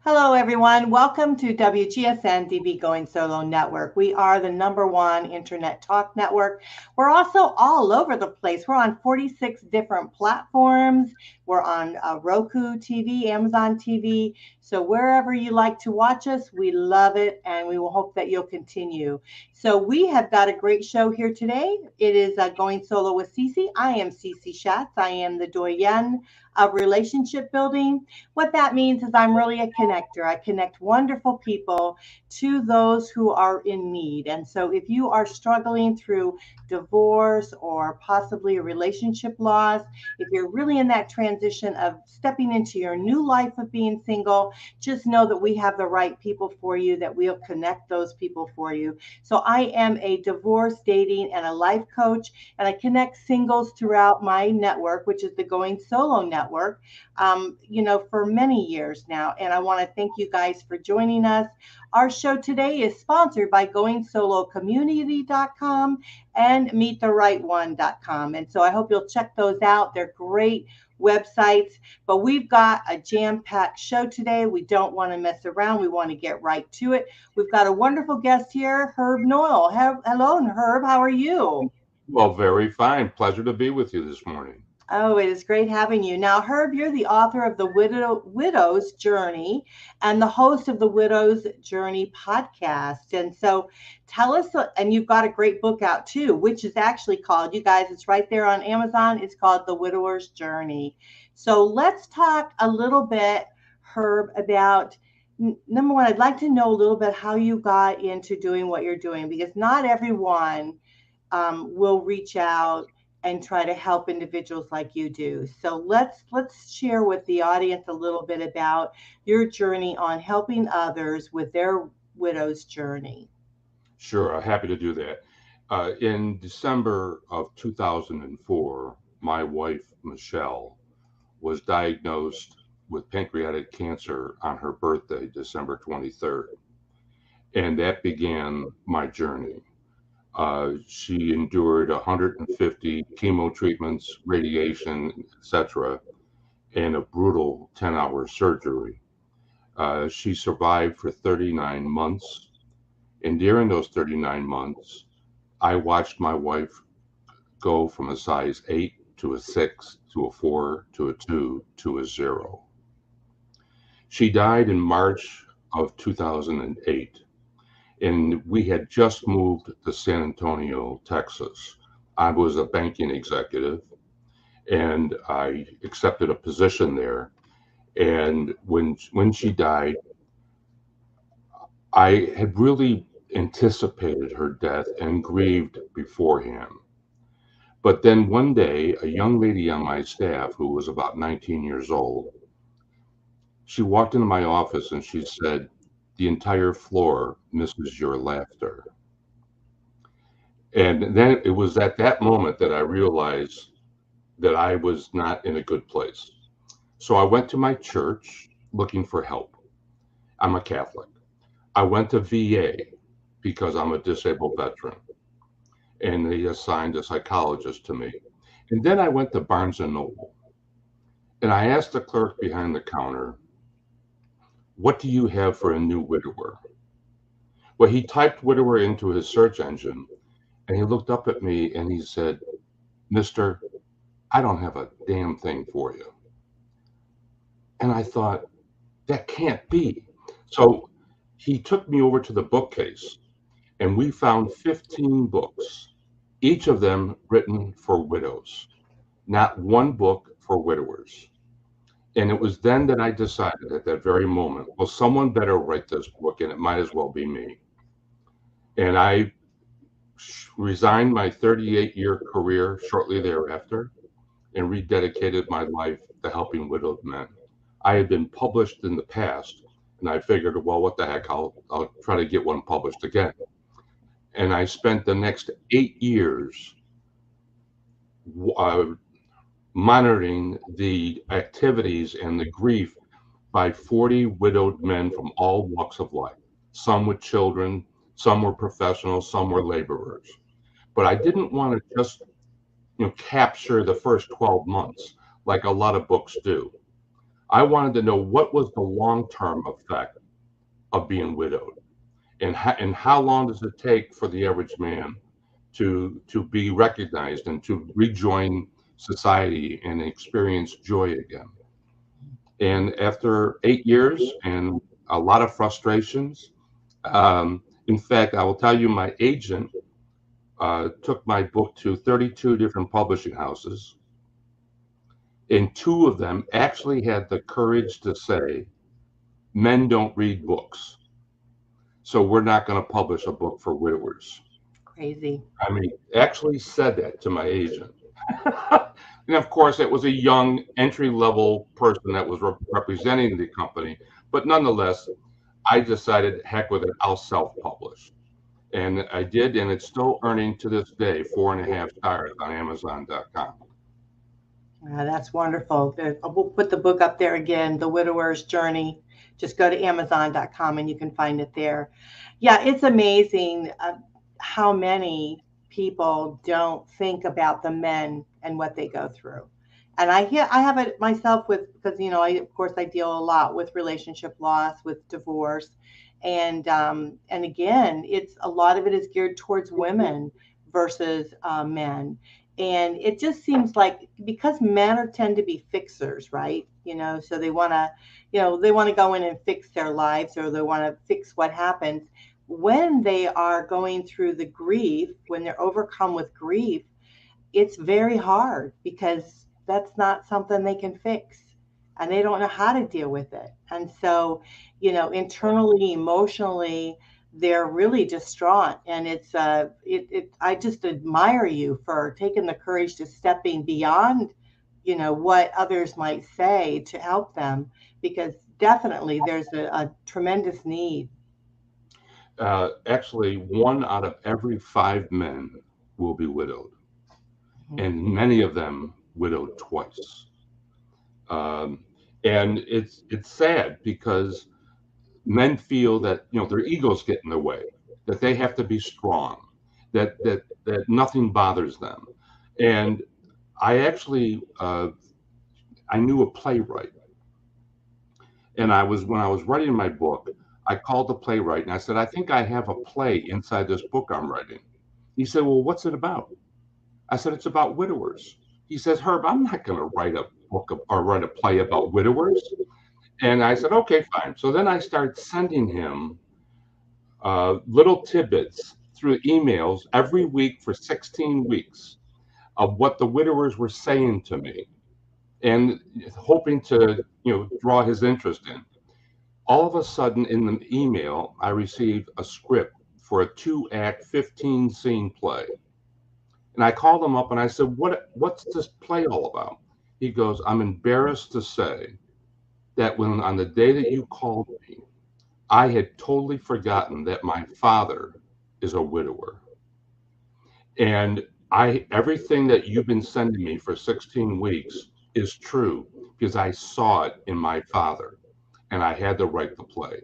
Hello, everyone. Welcome to WGSN-DB Going Solo Network. We are the #1 internet talk network. We're also all over the place. We're on 46 different platforms. We're on Roku TV, Amazon TV. So wherever you like to watch us, we love it, and we will hope that you'll continue. So we have got a great show here today. It is Going Solo with Cece. I am Cece Shatz. I am the Doyenne of relationship building. What that means is I'm really a connector. I connect wonderful people to those who are in need. And so if you are struggling through divorce or possibly a relationship loss, if you're really in that transition of stepping into your new life of being single, just know that we have the right people for you, that we'll connect those people for you. So I am a divorce, dating, and a life coach, and I connect singles throughout my network, which is the Going Solo Network, for many years now. And I want to thank you guys for joining us. Our show today is sponsored by goingsolocommunity.com and meettherightone.com. And so I hope you'll check those out. They're great websites, but we've got a jam-packed show today. We don't want to mess around. We want to get right to it. We've got a wonderful guest here, Herb Knoll. Hello, Herb. How are you? Well, very fine. Pleasure to be with you this morning. Oh, it is great having you. Now, Herb, you're the author of The Widow's Journey and the host of the Widow's Journey podcast. And so tell us, and you've got a great book out too, which is actually called, you guys, it's right there on Amazon. It's called The Widower's Journey. So let's talk a little bit, Herb, about number one, I'd like to know a little bit how you got into doing what you're doing, because not everyone will reach out and try to help individuals like you do. So let's share with the audience a little bit about your journey on helping others with their widow's journey. Sure, I'm happy to do that. In December of 2004, my wife, Michelle, was diagnosed with pancreatic cancer on her birthday, December 23rd. And that began my journey. She endured 150 chemo treatments, radiation, etc., and a brutal 10-hour surgery. She survived for 39 months. And during those 39 months, I watched my wife go from a size 8 to a 6 to a 4 to a 2 to a 0. She died in March of 2008. And we had just moved to San Antonio, Texas. I was a banking executive, and I accepted a position there. And when she died, I had really anticipated her death and grieved beforehand. But then one day, a young lady on my staff who was about 19 years old, she walked into my office and she said, "The entire floor misses your laughter." And then it was at that moment that I realized that I was not in a good place. So I went to my church looking for help. I'm a Catholic. I went to VA because I'm a disabled veteran, and they assigned a psychologist to me. And then I went to Barnes and Noble, and I asked the clerk behind the counter, "What do you have for a new widower?" Well, he typed widower into his search engine, and he looked up at me and he said, "Mister, I don't have a damn thing for you." And I thought, that can't be. So he took me over to the bookcase, and we found 15 books, each of them written for widows, not one book for widowers. And it was then that I decided at that very moment, well, someone better write this book, and it might as well be me. And I resigned my 38-year career shortly thereafter and rededicated my life to helping widowed men. I had been published in the past, and I figured, well, what the heck, I'll try to get one published again. And I spent the next 8 years monitoring the activities and the grief by 40 widowed men from all walks of life. Some with children, some were professionals, some were laborers. But I didn't want to just capture the first 12 months like a lot of books do. I wanted to know what was the long-term effect of being widowed, and how long does it take for the average man to be recognized and to rejoin society and experience joy again. And after 8 years and a lot of frustrations, in fact, I will tell you, my agent took my book to 32 different publishing houses, and two of them actually had the courage to say, men don't read books, so we're not going to publish a book for widowers. Crazy. I mean, actually said that to my agent. And of course, it was a young entry-level person that was representing the company. But nonetheless, I decided, heck with it, I'll self-publish. And I did, and it's still earning to this day 4.5 stars on Amazon.com. That's wonderful. We'll put the book up there again, The Widower's Journey. Just go to Amazon.com and you can find it there. Yeah, it's amazing how many people don't think about the men and what they go through. And I have it myself with, because of course I deal a lot with relationship loss, with divorce, and again, it's a lot of it is geared towards women versus men. And it just seems like, because men tend to be fixers, right? So they want to, they want to go in and fix their lives, or they want to fix what happens. When they are going through the grief, when they're overcome with grief, it's very hard, because that's not something they can fix, and they don't know how to deal with it. And so, internally, emotionally, they're really distraught. And it's I just admire you for taking the courage to stepping beyond, what others might say, to help them, because definitely there's a tremendous need. Actually, 1 out of every 5 men will be widowed, and many of them widowed twice. And it's sad, because men feel that their egos get in the way, that they have to be strong, that nothing bothers them. And I actually I knew a playwright, and when I was writing my book, I called the playwright and I said, I think I have a play inside this book I'm writing. He said, well, what's it about? I said, it's about widowers. He says, Herb, I'm not going to write a book or write a play about widowers. And I said, okay, fine. So then I started sending him little tidbits through emails every week for 16 weeks of what the widowers were saying to me, and hoping to draw his interest in. All of a sudden, in the email, I received a script for a 2-act, 15-scene play. And I called him up and I said, what's this play all about? He goes, I'm embarrassed to say that on the day that you called me, I had totally forgotten that my father is a widower. And everything that you've been sending me for 16 weeks is true, because I saw it in my father, and I had to write the play.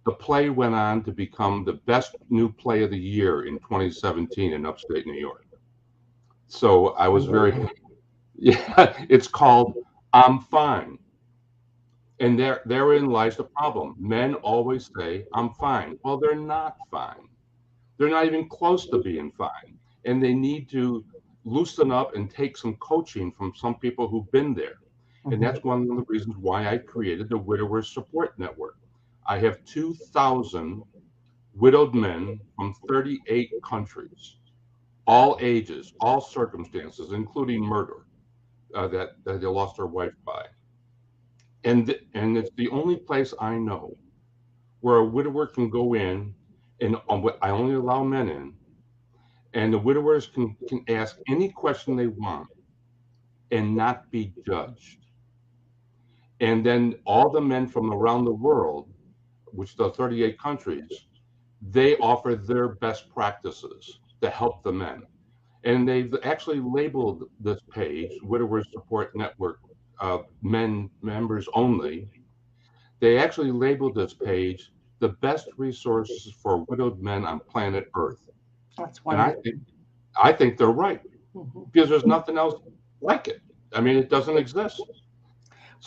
The play went on to become the best new play of the year in 2017 in upstate New York. So I was yeah, it's called I'm Fine. And therein lies the problem. Men always say, I'm fine. Well, they're not fine. They're not even close to being fine. And they need to loosen up and take some coaching from some people who've been there. And that's one of the reasons why I created the Widowers Support Network. I have 2,000 widowed men from 38 countries, all ages, all circumstances, including murder, that they lost their wife by. And it's the only place I know where a widower can go in, and I only allow men in, and the widowers can ask any question they want and not be judged. And then all the men from around the world, which are 38 countries, they offer their best practices to help the men. And they've actually labeled this page, Widowers Support Network, men members only. They actually labeled this page the best resources for widowed men on planet Earth. That's And wonderful. I think they're right, because there's nothing else like it. I mean, it doesn't exist.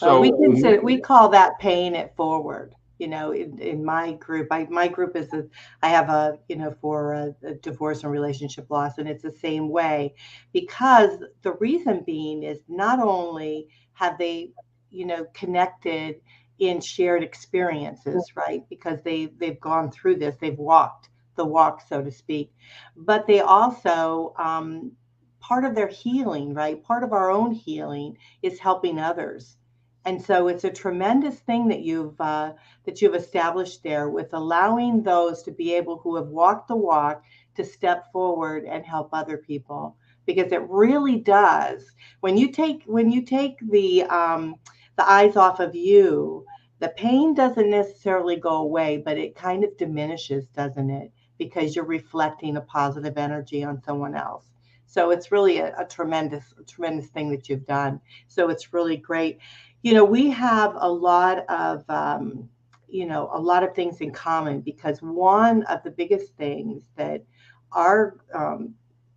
Well, So we call that paying it forward. In my group, my group I have for a divorce and relationship loss, and it's the same way, because the reason being is not only have they, connected in shared experiences, right? Because they've gone through this, they've walked the walk, so to speak, but they also, part of their healing, right? Part of our own healing is helping others. And so it's a tremendous thing that you've established there, with allowing those to be able who have walked the walk to step forward and help other people, because it really does. When you take the eyes off of you, the pain doesn't necessarily go away, but it kind of diminishes, doesn't it? Because you're reflecting a positive energy on someone else. So it's really a tremendous thing that you've done. So it's really great. We have a lot of things in common, because one of the biggest things that our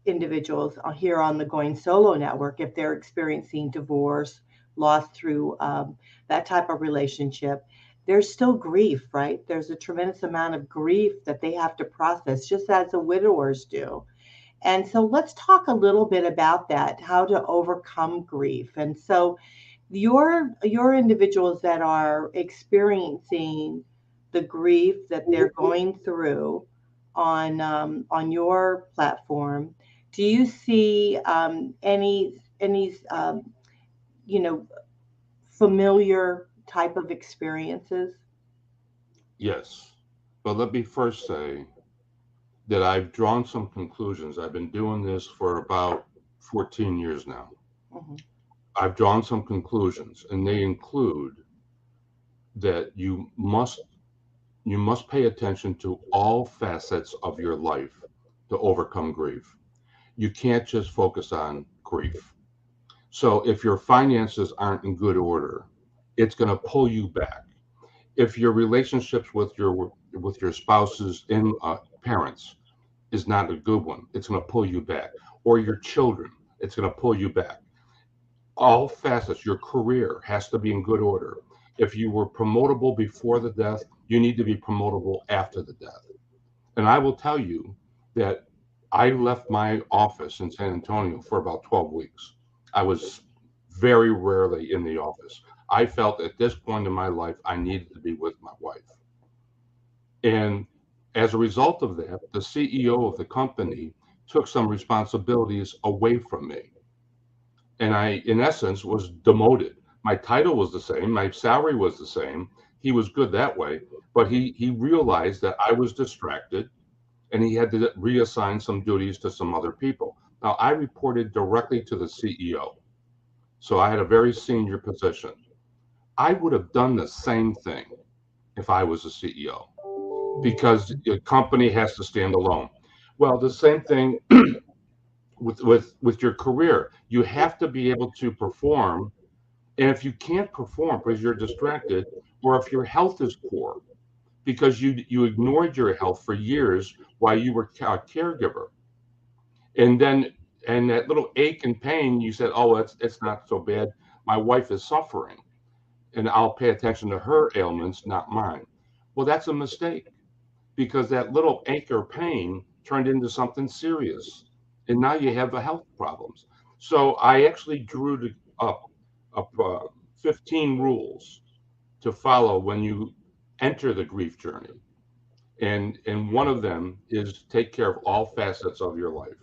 individuals here on the Going Solo Network, if they're experiencing divorce, loss through that type of relationship, there's still grief, right? There's a tremendous amount of grief that they have to process, just as the widowers do. And so let's talk a little bit about that, how to overcome grief. And so your individuals that are experiencing the grief that they're going through on your platform, do you see any you know familiar type of experiences? yes, but let me first say that I've drawn some conclusions. I've been doing this for about 14 years now. Hmm. I've drawn some conclusions, and they include that you must pay attention to all facets of your life to overcome grief. You can't just focus on grief. So if your finances aren't in good order, it's going to pull you back. If your relationships with your spouses and parents is not a good one, it's going to pull you back. Or your children, it's going to pull you back. All facets, your career has to be in good order. If you were promotable before the death, you need to be promotable after the death. And I will tell you that I left my office in San Antonio for about 12 weeks. I was very rarely in the office. I felt at this point in my life, I needed to be with my wife. And as a result of that, the CEO of the company took some responsibilities away from me. And I, in essence, was demoted. My title was the same, my salary was the same. He was good that way, but he realized that I was distracted, and he had to reassign some duties to some other people. Now, I reported directly to the CEO, so I had a very senior position. I would have done the same thing if I was a CEO, because the company has to stand alone. Well, the same thing with your career. You have to be able to perform, and if you can't perform because you're distracted, or if your health is poor because you ignored your health for years while you were a caregiver, and then and that little ache and pain, you said, oh, it's not so bad, my wife is suffering and I'll pay attention to her ailments, not mine. Well, that's a mistake, because that little ache or pain turned into something serious, and now you have the health problems. So I actually drew up 15 rules to follow when you enter the grief journey. And one of them is take care of all facets of your life.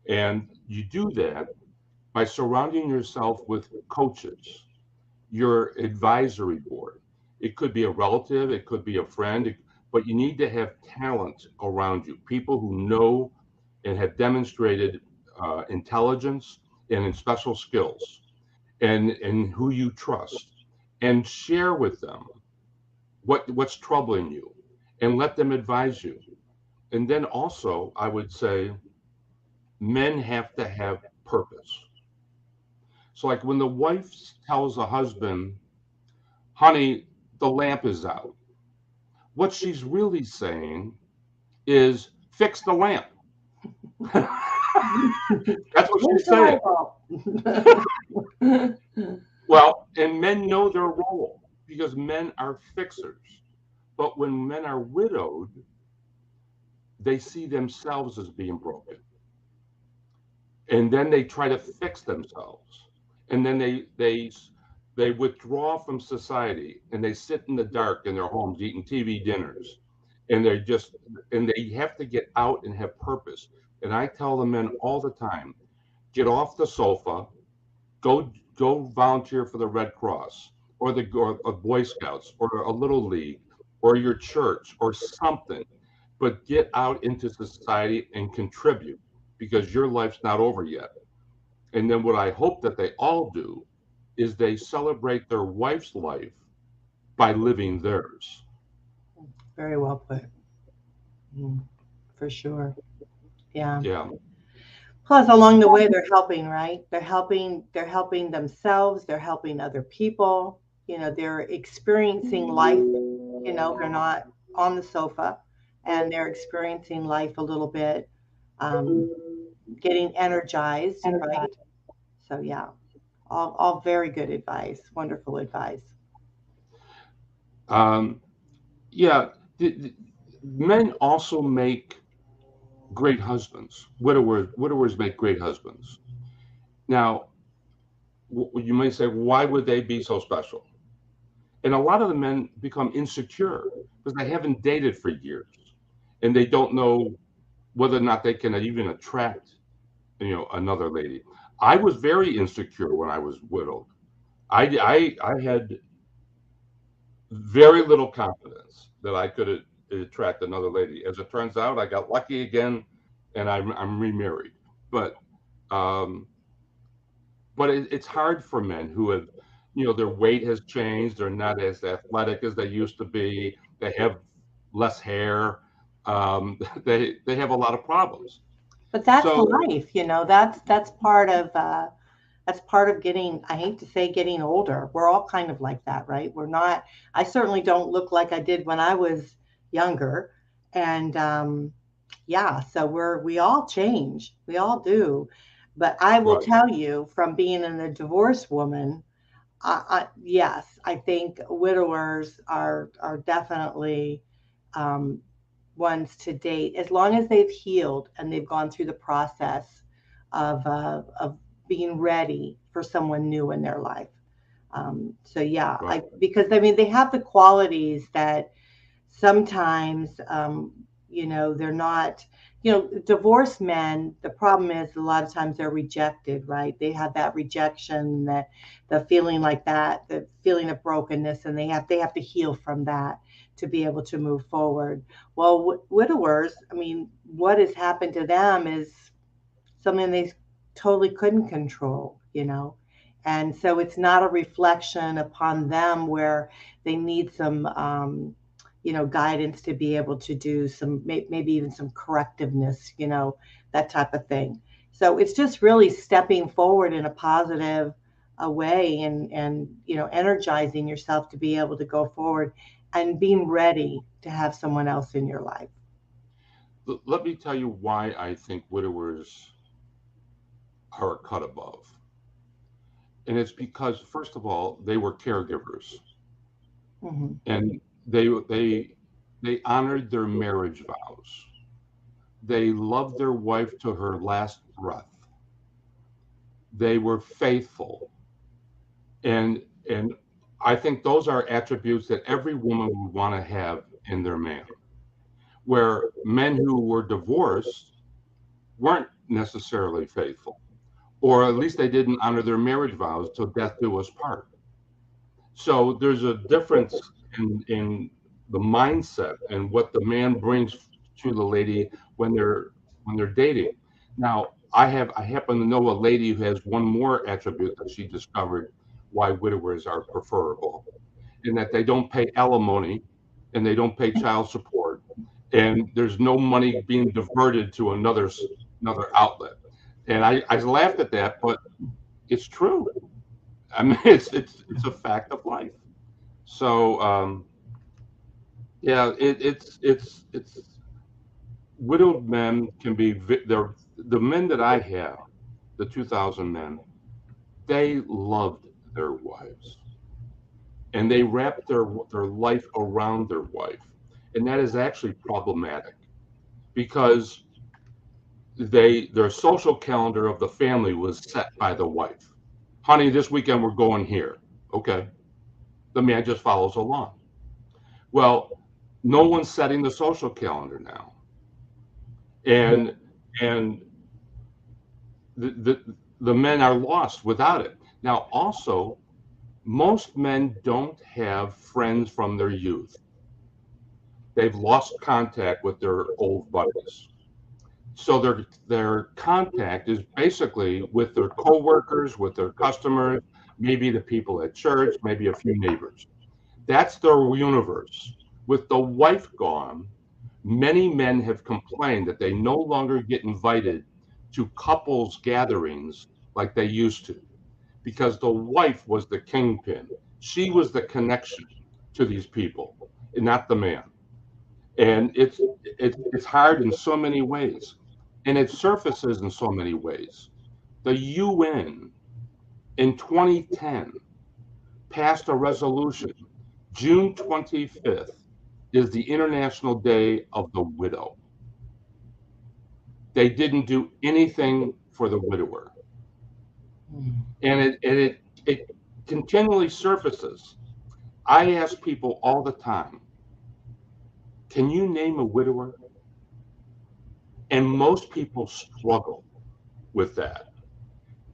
And you do that by surrounding yourself with coaches, your advisory board. It could be a relative, it could be a friend, but you need to have talent around you, people who know and have demonstrated intelligence and special skills, and who you trust, and share with them what's troubling you, and let them advise you. And then also, I would say men have to have purpose. So, like when the wife tells the husband, honey, the lamp is out, what she's really saying is, fix the lamp. That's what Where's she's the saying. light bulb? Well, and men know their role because men are fixers. But when men are widowed, they see themselves as being broken. And then they try to fix themselves. And then they withdraw from society and they sit in the dark in their homes eating TV dinners. And they're just and they have to get out and have purpose. And I tell the men all the time, get off the sofa, go volunteer for the Red Cross or Boy Scouts or a little league or your church or something, but get out into society and contribute because your life's not over yet. And then what I hope that they all do is they celebrate their wife's life by living theirs. Very well put. Mm, for sure. Yeah. Yeah, Plus, along the way, they're helping, right? They're helping themselves. They're helping other people. They're experiencing life. They're not on the sofa, and they're experiencing life a little bit, um, getting energized, right? So yeah, all very good advice. Wonderful advice. um, yeah. Men also make great husbands. Widowers make great husbands. Now, you may say, why would they be so special? And a lot of the men become insecure because they haven't dated for years, and they don't know whether or not they can even attract, another lady. I was very insecure when I was widowed. I had very little confidence that I could attract another lady. As it turns out, I got lucky again, and I'm remarried. But um, it's hard for men who have, their weight has changed. They're not as athletic as they used to be. They have less hair. They have a lot of problems. But that's So life. That's part of getting, I hate to say, getting older. We're all kind of like that, right? We're not, I certainly don't look like I did when I was younger. And yeah, so we all change. We all do. But I will right, tell you, from being a divorced woman, yes, I think widowers are definitely um, ones to date, as long as they've healed and they've gone through the process of being ready for someone new in their life. So yeah, right, because I mean they have the qualities that sometimes they're not. Divorced men, the problem is a lot of times they're rejected, right? They have that rejection, that the feeling like that, the feeling of brokenness, and they have to heal from that to be able to move forward. Well, widowers, I mean, what has happened to them is something they totally couldn't control. And so it's not a reflection upon them where they need some, guidance to be able to do some, maybe even some correctiveness, that type of thing. So it's just really stepping forward in a positive way, and energizing yourself to be able to go forward and being ready to have someone else in your life. let me tell you why I think widowers are a cut above. And it's because, first of all, they were caregivers, Hmm. and they honored their marriage vows. They loved their wife to her last breath. They were faithful, and I think those are attributes that every woman would want to have in their man. Where men who were divorced weren't necessarily faithful, or at least they didn't honor their marriage vows till death do us part. So there's a difference in the mindset and what the man brings to the lady when they're dating. Now, I happen to know a lady who has one more attribute that she discovered why widowers are preferable, in that they don't pay alimony and they don't pay child support, and there's no money being diverted to another outlet. And I laughed at that, but it's true. I mean, it's a fact of life. So yeah, it's widowed men can be the men that I have, the 2,000 men. They loved their wives. And they wrap their life around their wife. And that is actually problematic because their social calendar of the family was set by the wife. Honey, this weekend we're going here. Okay. The man just follows along. Well, no one's setting the social calendar now. And the men are lost without it. Now, also, most men don't have friends from their youth. They've lost contact with their old buddies. So their contact is basically with their coworkers, with their customers, maybe the people at church, maybe a few neighbors. That's their universe. With the wife gone, many men have complained that they no longer get invited to couples gatherings like they used to, because the wife was the kingpin. She was the connection to these people, and not the man. And it's hard in so many ways, and it surfaces in so many ways. The UN in 2010 passed a resolution. June 25th is the International Day of the Widow. They didn't do anything for the widower. And it continually surfaces. I ask people all the time, can you name a widower? And most people struggle with that.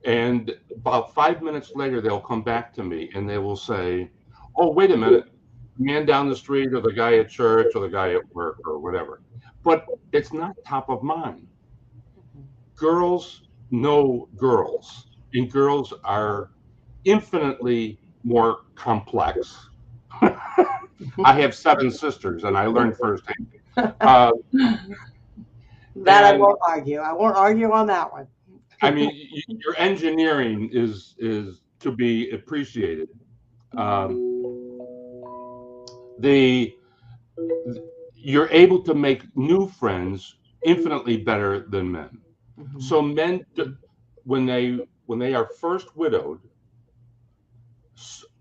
And about 5 minutes later, they'll come back to me and they will say, oh, wait a minute, the man down the street or the guy at church or the guy at work or whatever. But it's not top of mind. Girls know girls, and girls are infinitely more complex. I have 7 sisters, and I learned firsthand. That I won't argue. I won't argue on that one. I mean, your engineering is to be appreciated. You're able to make new friends infinitely better than men. Mm-hmm. So men, when they are first widowed,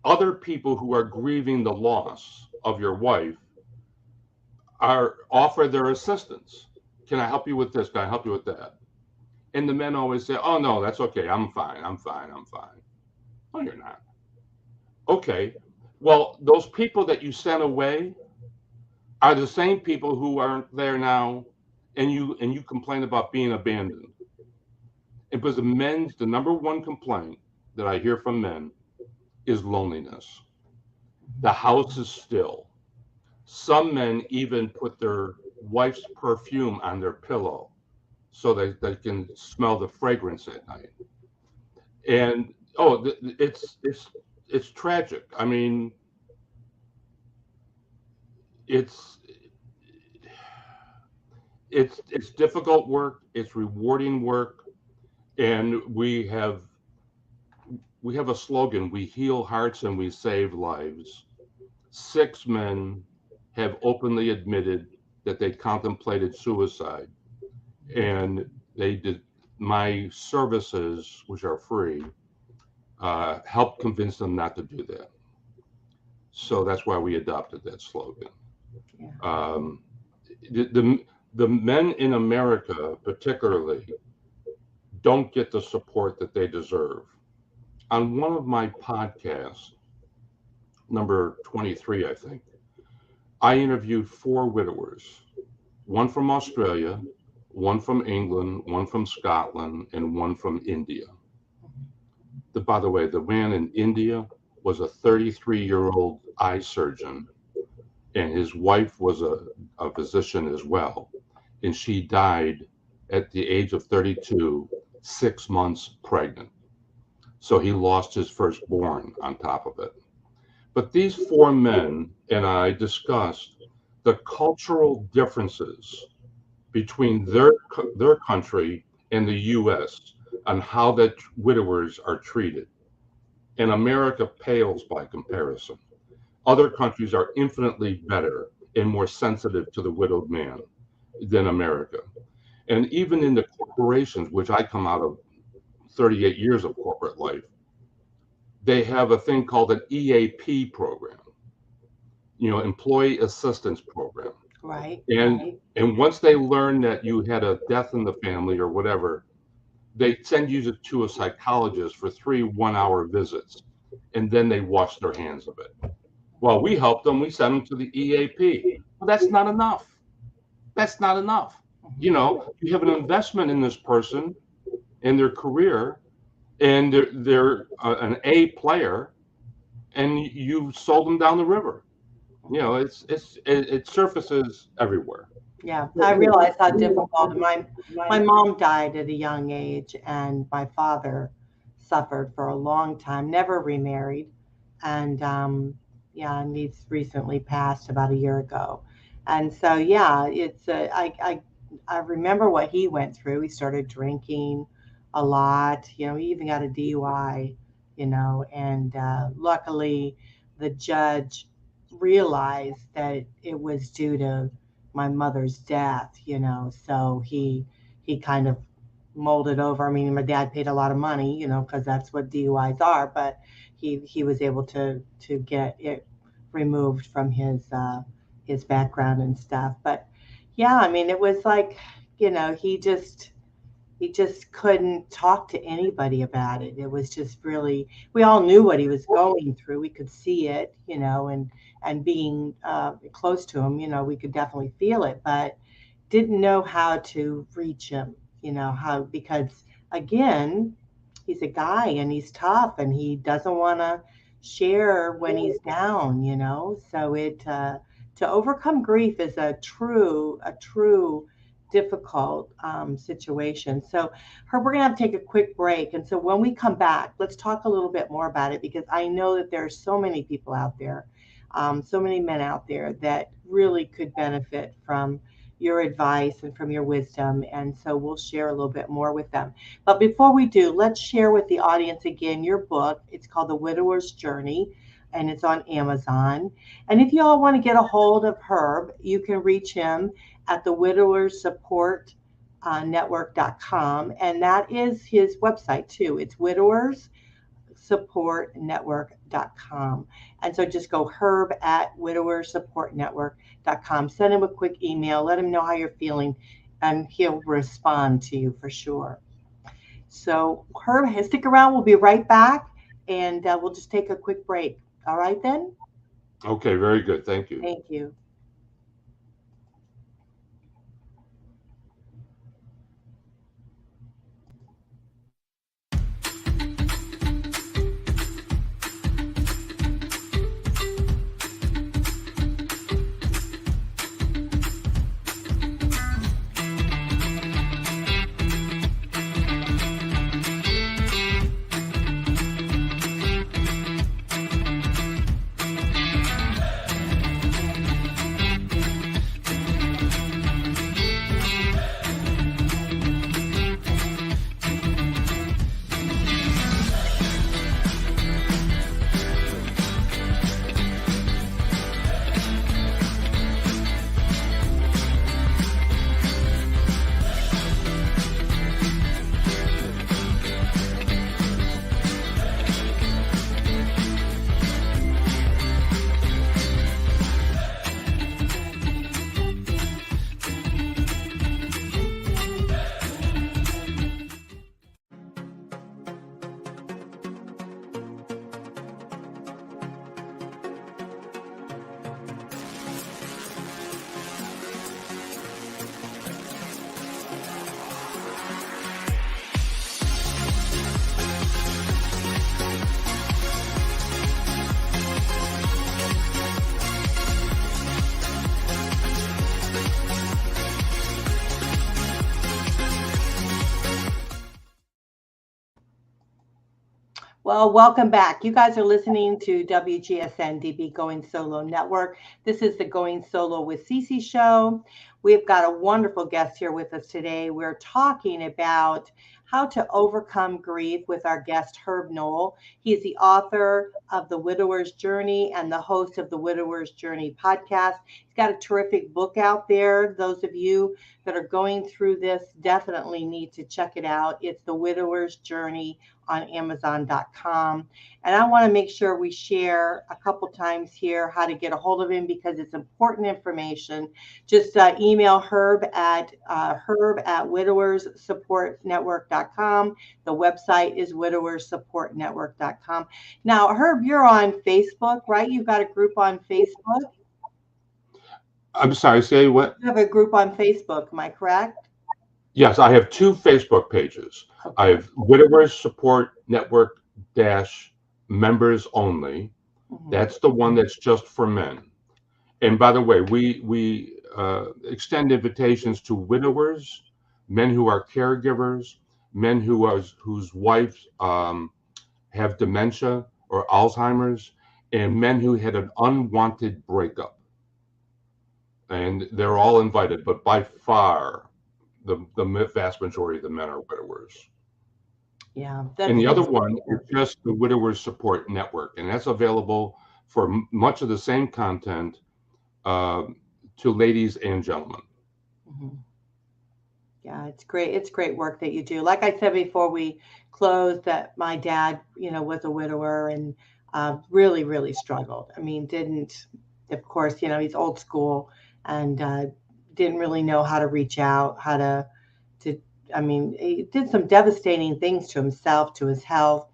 other people who are grieving the loss of your wife offer their assistance. Can I help you with this? Can I help you with that? And the men always say, oh, no, that's okay. I'm fine. Oh, you're not. Okay. Well, those people that you sent away are the same people who aren't there now, and you complain about being abandoned. And because the number one complaint that I hear from men is loneliness. The house is still. Some men even put their wife's perfume on their pillow so they can smell the fragrance at night. And it's tragic. I mean, it's difficult work. It's rewarding work, and we have a slogan: we heal hearts and we save lives. 6 men have openly admitted that they contemplated suicide, and they did. My services, which are free, help convince them not to do that. So that's why we adopted that slogan. Yeah. The men in America, particularly, don't get the support that they deserve. On one of my podcasts, number 23, I think, I interviewed 4 widowers, one from Australia, one from England, one from Scotland, and one from India. By the way, the man in India was a 33-year-old eye surgeon, and his wife was a physician as well. And she died at the age of 32, 6 months pregnant. So he lost his firstborn on top of it. But these 4 men and I discussed the cultural differences between their country and the U.S. on how that widowers are treated. And America pales by comparison. Other countries are infinitely better and more sensitive to the widowed man than America. And even in the corporations, which I come out of 38 years of corporate life, they have a thing called an EAP program, Employee Assistance Program. Right. And once they learn that you had a death in the family or whatever, they send you to a psychologist for 3 1-hour visits, and then they wash their hands of it. Well, we helped them. We sent them to the EAP. Well, that's not enough. That's not enough. You have an investment in this person, in their career, and they're an A player, and you sold them down the river. It surfaces everywhere. Yeah, I realize how difficult. My mom died at a young age, and my father suffered for a long time, never remarried, and yeah, and he's recently passed about a year ago. And so yeah, I remember what he went through. He started drinking a lot. He even got a DUI. And luckily, the judge realized that it was due to my mother's death. So he kind of molded over. I mean, my dad paid a lot of money, because that's what DUIs are, but he was able to get it removed from his background and stuff. But yeah, I mean, it was like, he just couldn't talk to anybody about it. It was just really, we all knew what he was going through. We could see it, and being close to him, we could definitely feel it, but didn't know how to reach him, because again, he's a guy and he's tough and he doesn't want to share when he's down. So to overcome grief is a true difficult situation. So, Herb, we're going to have to take a quick break. And so when we come back, let's talk a little bit more about it, because I know that there are so many people out there, so many men out there that really could benefit from your advice and from your wisdom. And so we'll share a little bit more with them. But before we do, let's share with the audience again your book. It's called The Widower's Journey, and it's on Amazon. And if you all want to get a hold of Herb, you can reach him at the Widowers Support Network.com. And that is his website too. It's widowerssupportnetwork.com. And so just go Herb at widowerssupportnetwork.com. Send him a quick email. Let him know how you're feeling, and he'll respond to you for sure. So Herb, stick around. We'll be right back, and we'll just take a quick break. All right, then? Okay, very good. Thank you. Thank you. Well, welcome back. You guys are listening to WGSN-DB Going Solo Network. This is the Going Solo with Cece show. We've got a wonderful guest here with us today. We're talking about how to overcome grief with our guest, Herb Knoll. He is the author of The Widower's Journey and the host of the Widower's Journey podcast. He's got a terrific book out there. Those of you that are going through this definitely need to check it out. It's The Widower's Journey on Amazon.com. And I want to make sure we share a couple times here how to get a hold of him because it's important information. Just email Herb at widowerssupportnetwork.com. The website is widowerssupportnetwork.com. Now, Herb, you're on Facebook, right? You've got a group on Facebook. I'm sorry, say what? You have a group on Facebook, am I correct? Yes, I have 2 Facebook pages. Okay. I have Widowers Support Network dash members only. That's the one that's just for men. And by the way, we extend invitations to widowers, men who are caregivers, men whose wives have dementia or Alzheimer's, and men who had an unwanted breakup. And they're all invited, but by far, the vast majority of the men are widowers. Yeah. And the other one is just the Widowers Support Network, and that's available for much of the same content to ladies and gentlemen. Yeah, it's great. It's great work that you do. Like I said before we closed, that my dad, was a widower and really, really struggled. I mean, of course, he's old school and didn't really know how to reach out, I mean, he did some devastating things to himself, to his health,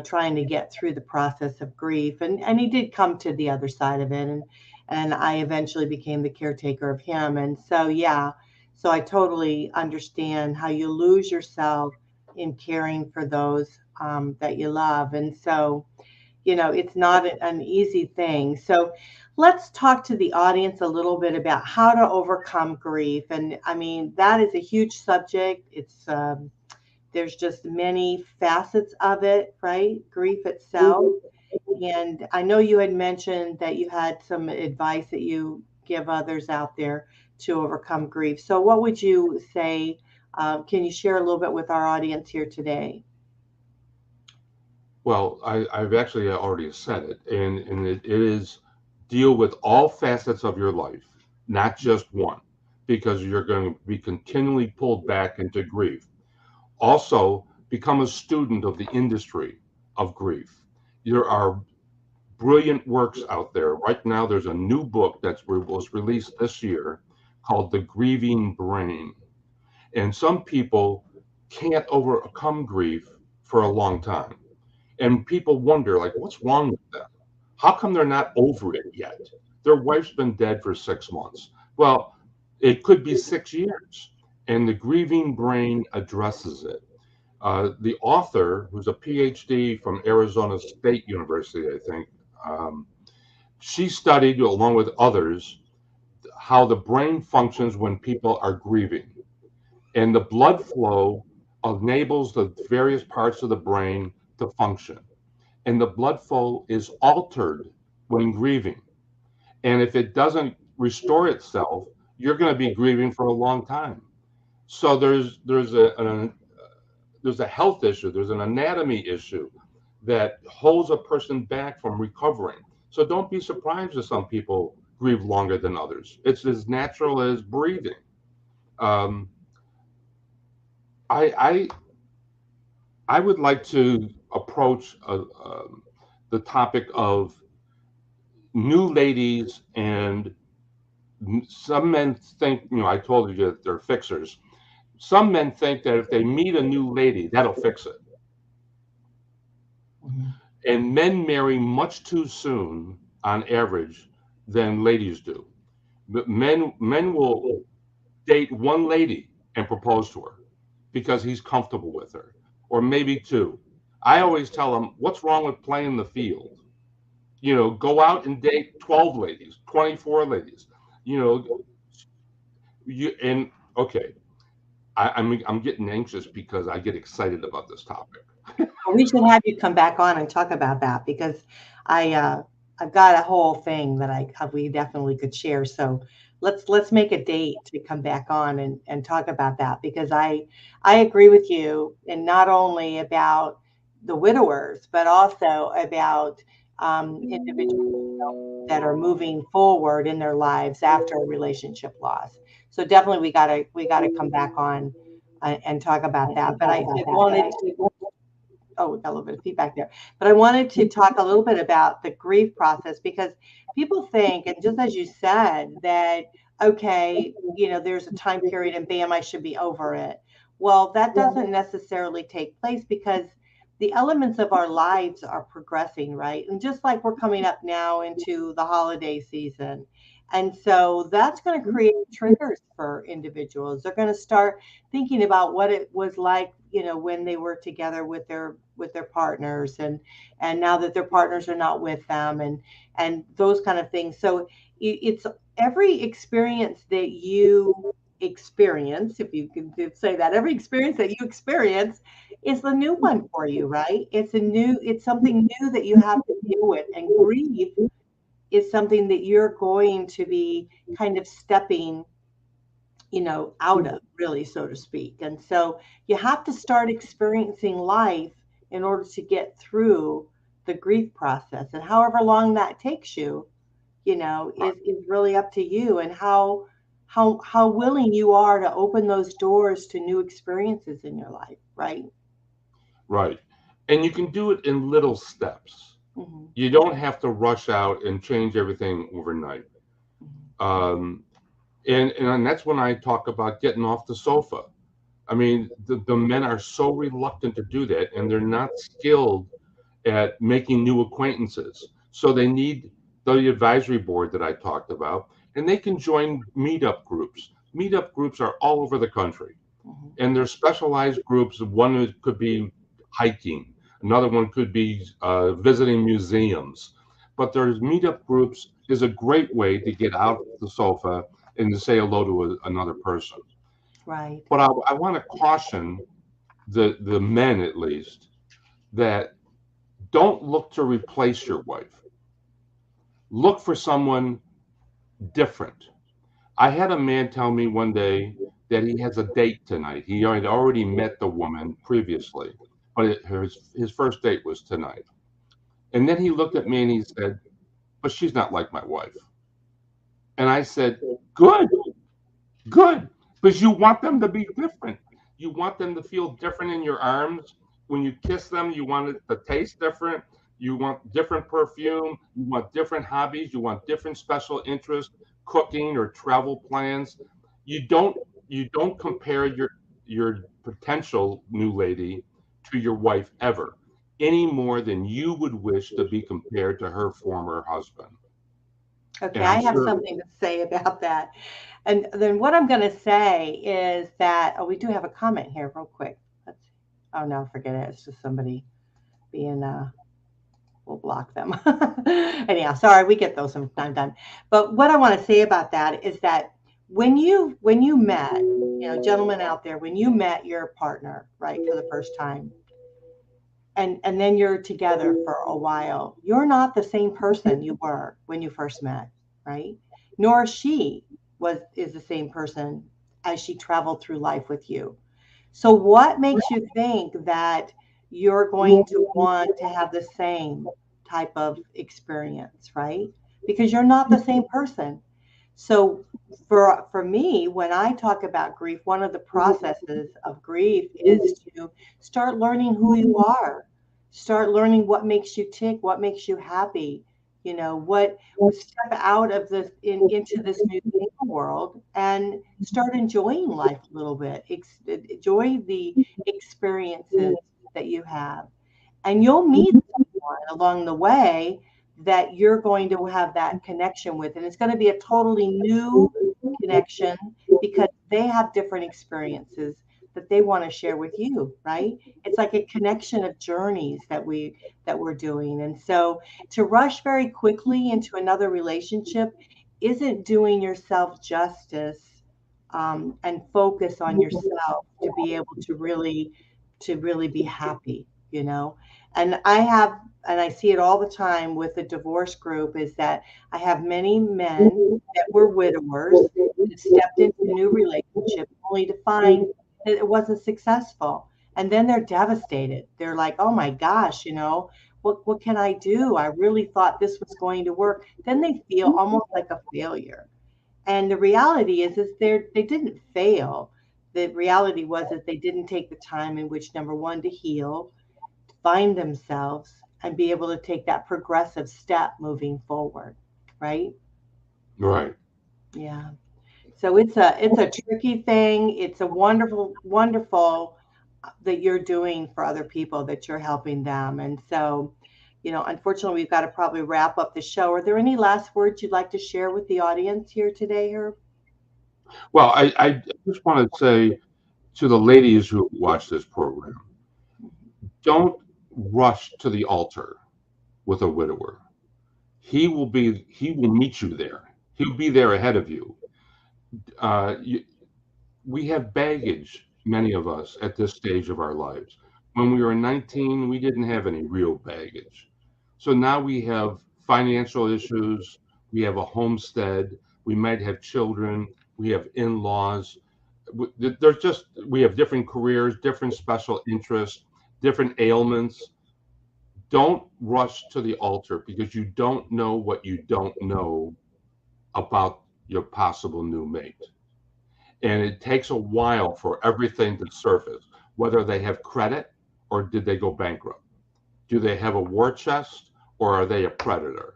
trying to get through the process of grief. And he did come to the other side of it. And I eventually became the caretaker of him. And so, yeah, so I totally understand how you lose yourself in caring for those that you love. And so, it's not an easy thing. So let's talk to the audience a little bit about how to overcome grief. And I mean, that is a huge subject. It's there's just many facets of it, right? Grief itself. And I know you had mentioned that you had some advice that you give others out there to overcome grief. So what would you say? Can you share a little bit with our audience here today? Well, I've actually already said it, and it is deal with all facets of your life, not just one, because you're going to be continually pulled back into grief. Also, become a student of the industry of grief. There are brilliant works out there. Right now, there's a new book that was released this year called The Grieving Brain. And some people can't overcome grief for a long time. And people wonder, like, what's wrong with them? How come they're not over it yet? Their wife's been dead for 6 months. Well, it could be 6 years. And the grieving brain addresses it. The author, who's a PhD from Arizona State University, I think, she studied, along with others, how the brain functions when people are grieving. And the blood flow enables the various parts of the brain to function. And the blood flow is altered when grieving. And if it doesn't restore itself, you're going to be grieving for a long time. So there's a health issue, there's an anatomy issue that holds a person back from recovering. So don't be surprised if some people grieve longer than others. It's as natural as breathing. I would like to approach the topic of new ladies, and some men think, I told you that they're fixers. Some men think that if they meet a new lady, that'll fix it. And men marry much too soon on average than ladies do. But men will date one lady and propose to her because he's comfortable with her, or maybe 2. I always tell them, what's wrong with playing the field? Go out and date 12 ladies, 24 ladies. Okay, I'm getting anxious because I get excited about this topic. We should have you come back on and talk about that because I've got a whole thing that we definitely could share. So let's make a date to come back on and talk about that because I agree with you, and not only about the widowers but also about individuals that are moving forward in their lives after a relationship loss. So definitely we gotta come back on and talk about that. But I wanted to. oh, we got a little bit of feedback there. But I wanted to talk a little bit about the grief process, because people think, and just as you said, that, okay, there's a time period and bam, I should be over it. Well, that doesn't necessarily take place, because the elements of our lives are progressing, right? And just like we're coming up now into the holiday season. And so that's going to create triggers for individuals. They're going to start thinking about what it was like, when they were together with their partners, and now that their partners are not with them, and those kind of things. So it's every experience that you experience, if you can say that, every experience that you experience is the new one for you, right? It's something new that you have to deal with, and grief is something that you're going to be kind of stepping, out of, really, so to speak. And so you have to start experiencing life in order to get through the grief process. And however long that takes you, is really up to you, and how willing you are to open those doors to new experiences in your life, right? Right. And you can do it in little steps. Mm-hmm. You don't have to rush out and change everything overnight. Um, and that's when I talk about getting off the sofa. I mean, the men are so reluctant to do that, and they're not skilled at making new acquaintances. So they need the advisory board that I talked about, and they can join meetup groups. Meetup groups are all over the country, and they're specialized groups. One could be hiking, another one could be visiting museums. But there's meetup groups is a great way to get out of the sofa and to say hello to another person. Right. But I want to caution the men, at least, that don't look to replace your wife. Look for someone different. I had a man tell me one day that he has a date tonight. He had already met the woman previously, but his first date was tonight. And then he looked at me and he said, "But she's not like my wife." And I said, "Good, good, because you want them to be different. You want them to feel different in your arms. When you kiss them, you want it to taste different. You want different perfume. You want different hobbies. You want different special interests, cooking or travel plans. You don't compare your potential new lady to your wife ever, any more than you would wish to be compared to her former husband." Okay, And I I'm have sure, something to say about that. And then what I'm going to say is that, oh, we do have a comment here real quick. Let's, oh, no, forget it. It's just somebody being, we'll block them. Anyhow, sorry, we get those from time to time. But what I want to say about that is that when you met, gentlemen out there, when you met your partner, right, for the first time, and then you're together for a while, you're not the same person you were when you first met, right? Nor she is the same person as she traveled through life with you. So what makes you think that you're going to want to have the same type of experience, right? Because you're not the same person. So for me, when I talk about grief, one of the processes of grief is to start learning who you are, start learning what makes you tick, what makes you happy, what step out of this into this new world and start enjoying life a little bit. Enjoy the experiences that you have, and you'll meet someone along the way that you're going to have that connection with. And it's going to be a totally new connection because they have different experiences that they want to share with you, right? It's like a connection of journeys that we're doing. And so to rush very quickly into another relationship isn't doing yourself justice, and focus on yourself to be able to really be happy, and I see it all the time with the divorce group, is that I have many men that were widowers that stepped into a new relationship only to find that it wasn't successful. And then they're devastated. They're like, oh my gosh, what can I do? I really thought this was going to work. Then they feel almost like a failure. And the reality is they didn't fail. The reality was that they didn't take the time in which, number one, to heal, find themselves and be able to take that progressive step moving forward, right? Right. Yeah. So it's a tricky thing. It's a wonderful that you're doing for other people, that you're helping them. And so, unfortunately, we've got to probably wrap up the show. Are there any last words you'd like to share with the audience here today, Herb? Well, I just want to say to the ladies who watch this program, don't rush to the altar with a widower. He will meet you there. He'll be there ahead of you. Uh, you we have baggage, many of us, at this stage of our lives. When we were 19, we didn't have any real baggage. So now we have financial issues, we have a homestead, we might have children, we have in laws. We have different careers, different special interests, different ailments. Don't rush to the altar because you don't know what you don't know about your possible new mate. And it takes a while for everything to surface, whether they have credit or did they go bankrupt. Do they have a war chest or are they a predator?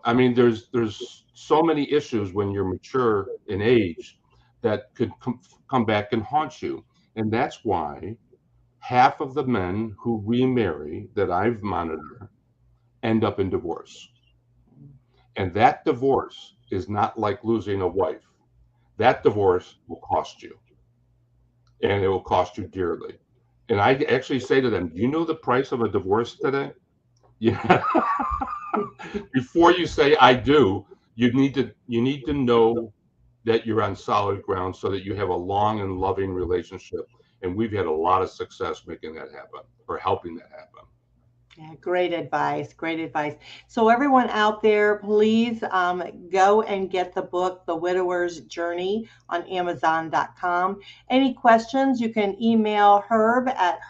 I mean, there's so many issues when you're mature in age that could come back and haunt you. And that's why half of the men who remarry that I've monitored end up in divorce. And that divorce is not like losing a wife. That divorce will cost you, and it will cost you dearly. And I actually say to them, do you know the price of a divorce today? Yeah. Before you say I do, you need to know that you're on solid ground so that you have a long and loving relationship. And we've had a lot of success making that happen or helping that happen. Yeah, great advice. Great advice. So, everyone out there, please go and get the book, The Widower's Journey, on Amazon.com. Any questions, you can email herb at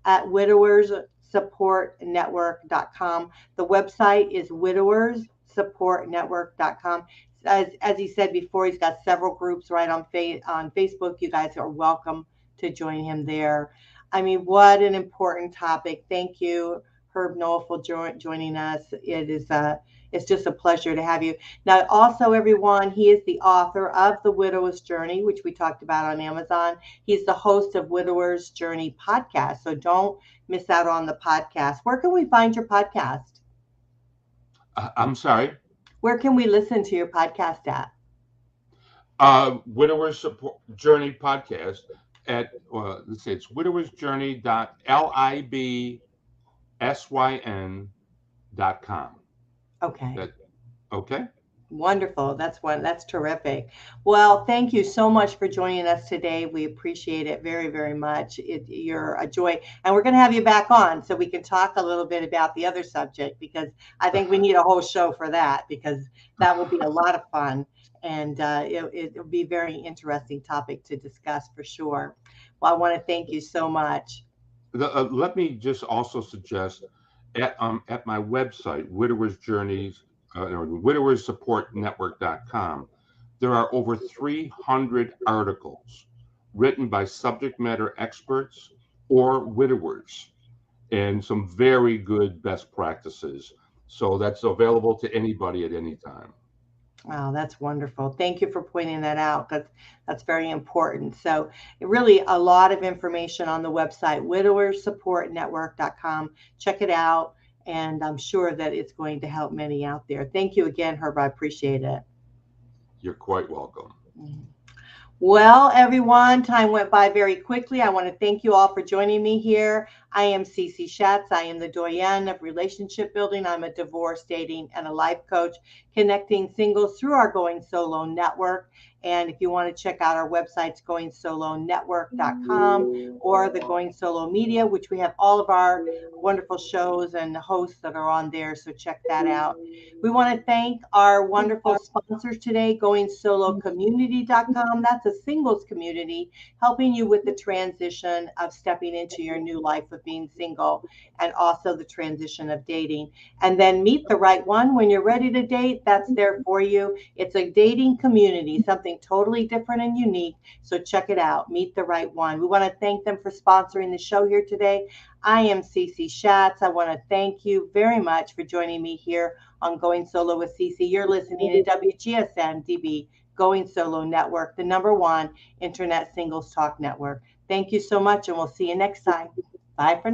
widowerssupportnetwork.com. The website is widowerssupportnetwork.com. As he said before, he's got several groups right on Facebook. You guys are welcome to join him there. I mean, what an important topic. Thank you, Herb Knoll, for joining us. It's just a pleasure to have you. Now, also, everyone, he is the author of The Widower's Journey, which we talked about on Amazon. He's the host of Widower's Journey podcast. So don't miss out on the podcast. Where can we find your podcast? I'm sorry. Where can we listen to your podcast at? Widower's Support Journey podcast at let's see, it's widowersjourney.libsyn.com. Okay. Okay. Wonderful. That's terrific. Well, thank you so much for joining us today. We appreciate it very, very much. You're a joy. And we're going to have you back on so we can talk a little bit about the other subject, because I think we need a whole show for that, because that will be a lot of fun. And it'll be a very interesting topic to discuss for sure. Well, I want to thank you so much. Let me just also suggest at my website, Widower's Journeys, or widowerssupportnetwork.com, there are over 300 articles written by subject matter experts or widowers, and some very good best practices. So that's available to anybody at any time. Wow, that's wonderful. Thank you for pointing that out. That's very important. So really a lot of information on the website, widowerssupportnetwork.com. Check it out, and I'm sure that it's going to help many out there. Thank you again, Herb. I appreciate it. You're quite welcome. Well, everyone, time went by very quickly. I want to thank you all for joining me here. I am Cece Shatz. I am the Doyenne of relationship building. I'm a divorce, dating, and a life coach, connecting singles through our Going Solo network. And if you want to check out our websites, goingsolonetwork.com or the Going Solo Media, which we have all of our wonderful shows and hosts that are on there. So check that out. We want to thank our wonderful sponsors today, goingsolocommunity.com. That's a a singles community, helping you with the transition of stepping into your new life of being single, and also the transition of dating. And then Meet the Right One. When you're ready to date, that's there for you. It's a dating community, something totally different and unique. So check it out, Meet the Right One. We want to thank them for sponsoring the show here today. I am Cece Shatz. I want to thank you very much for joining me here on Going Solo with Cece. You're listening to WGSN-DB, Going Solo Network, the #1 Internet Singles Talk Network. Thank you so much, and we'll see you next time. Bye for now.